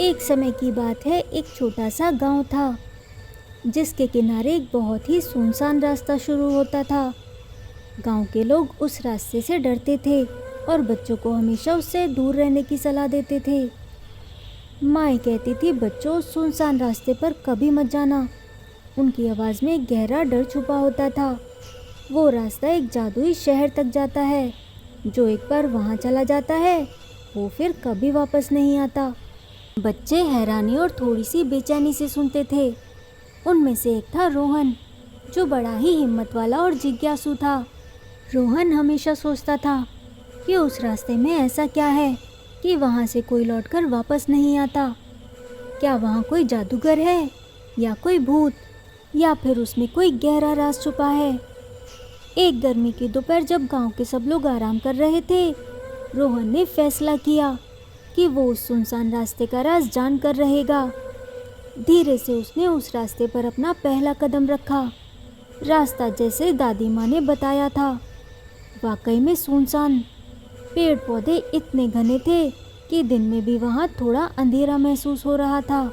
एक समय की बात है, एक छोटा सा गांव था जिसके किनारे एक बहुत ही सुनसान रास्ता शुरू होता था। गांव के लोग उस रास्ते से डरते थे और बच्चों को हमेशा उससे दूर रहने की सलाह देते थे। माँ कहती थी, बच्चों उस सुनसान रास्ते पर कभी मत जाना। उनकी आवाज़ में एक गहरा डर छुपा होता था। वो रास्ता एक जादुई शहर तक जाता है। जो एक बार वहाँ चला जाता है वो फिर कभी वापस नहीं आता। बच्चे हैरानी और थोड़ी सी बेचैनी से सुनते थे। उनमें से एक था रोहन, जो बड़ा ही हिम्मत वाला और जिज्ञासु था। रोहन हमेशा सोचता था कि उस रास्ते में ऐसा क्या है कि वहाँ से कोई लौटकर वापस नहीं आता। क्या वहाँ कोई जादूगर है या कोई भूत, या फिर उसमें कोई गहरा राज छुपा है। एक गर्मी की दोपहर जब गांव के सब लोग आराम कर रहे थे, रोहन ने फैसला किया कि वो उस सुनसान रास्ते का राज जान कर रहेगा। धीरे से उसने उस रास्ते पर अपना पहला कदम रखा। रास्ता जैसे दादी माँ ने बताया था, वाकई में सुनसान। पेड़ पौधे इतने घने थे कि दिन में भी वहाँ थोड़ा अंधेरा महसूस हो रहा था।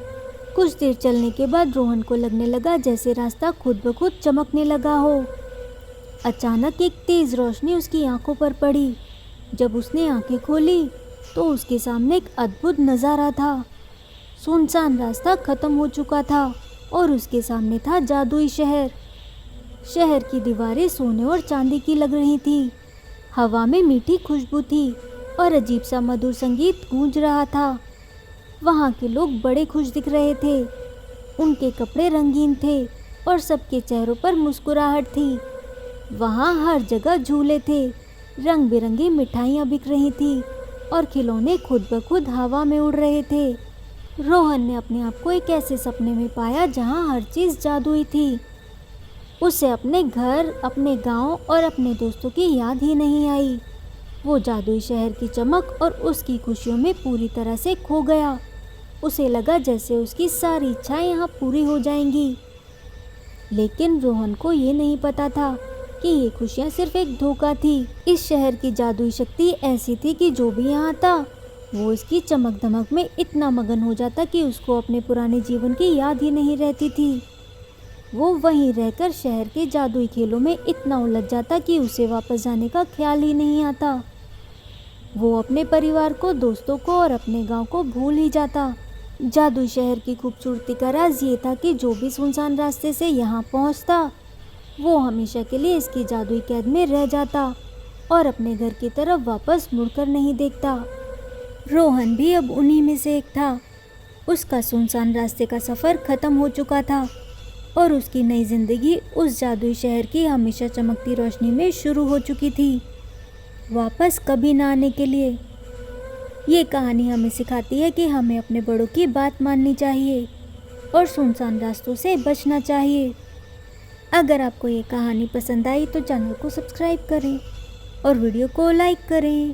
कुछ देर चलने के बाद रोहन को लगने लगा जैसे रास्ता खुद ब खुद चमकने लगा हो। अचानक एक तेज रोशनी उसकी आंखों पर पड़ी। जब उसने आंखें खोली तो उसके सामने एक अद्भुत नज़ारा था। सुनसान रास्ता खत्म हो चुका था और उसके सामने था जादुई शहर। शहर की दीवारें सोने और चांदी की लग रही थी। हवा में मीठी खुशबू थी और अजीब सा मधुर संगीत गूंज रहा था। वहाँ के लोग बड़े खुश दिख रहे थे। उनके कपड़े रंगीन थे और सबके चेहरों पर मुस्कुराहट थी। वहाँ हर जगह झूले थे, रंग बिरंगी मिठाइयाँ बिक रही थी और खिलौने खुद ब खुद हवा में उड़ रहे थे। रोहन ने अपने आप को एक ऐसे सपने में पाया जहाँ हर चीज़ जादुई थी। उसे अपने घर, अपने गांव और अपने दोस्तों की याद ही नहीं आई। वो जादुई शहर की चमक और उसकी खुशियों में पूरी तरह से खो गया। उसे लगा जैसे उसकी सारी इच्छाएं यहाँ पूरी हो जाएंगी। लेकिन रोहन को ये नहीं पता था कि ये खुशियाँ सिर्फ एक धोखा थी। इस शहर की जादुई शक्ति ऐसी थी कि जो भी यहाँ था वो इसकी चमक धमक में इतना मगन हो जाता कि उसको अपने पुराने जीवन की याद ही नहीं रहती थी। वो वहीं रहकर शहर के जादुई खेलों में इतना उलझ जाता कि उसे वापस जाने का ख्याल ही नहीं आता। वो अपने परिवार को, दोस्तों को और अपने गांव को भूल ही जाता। जादुई शहर की खूबसूरती का राज ये था कि जो भी सुनसान रास्ते से यहाँ पहुँचता वो हमेशा के लिए इसकी जादुई कैद में रह जाता और अपने घर की तरफ वापस मुड़कर नहीं देखता। रोहन भी अब उन्हीं में से एक था। उसका सुनसान रास्ते का सफ़र ख़त्म हो चुका था और उसकी नई ज़िंदगी उस जादुई शहर की हमेशा चमकती रोशनी में शुरू हो चुकी थी, वापस कभी ना आने के लिए। ये कहानी हमें सिखाती है कि हमें अपने बड़ों की बात माननी चाहिए और सुनसान रास्तों से बचना चाहिए। अगर आपको ये कहानी पसंद आई तो चैनल को सब्सक्राइब करें और वीडियो को लाइक करें।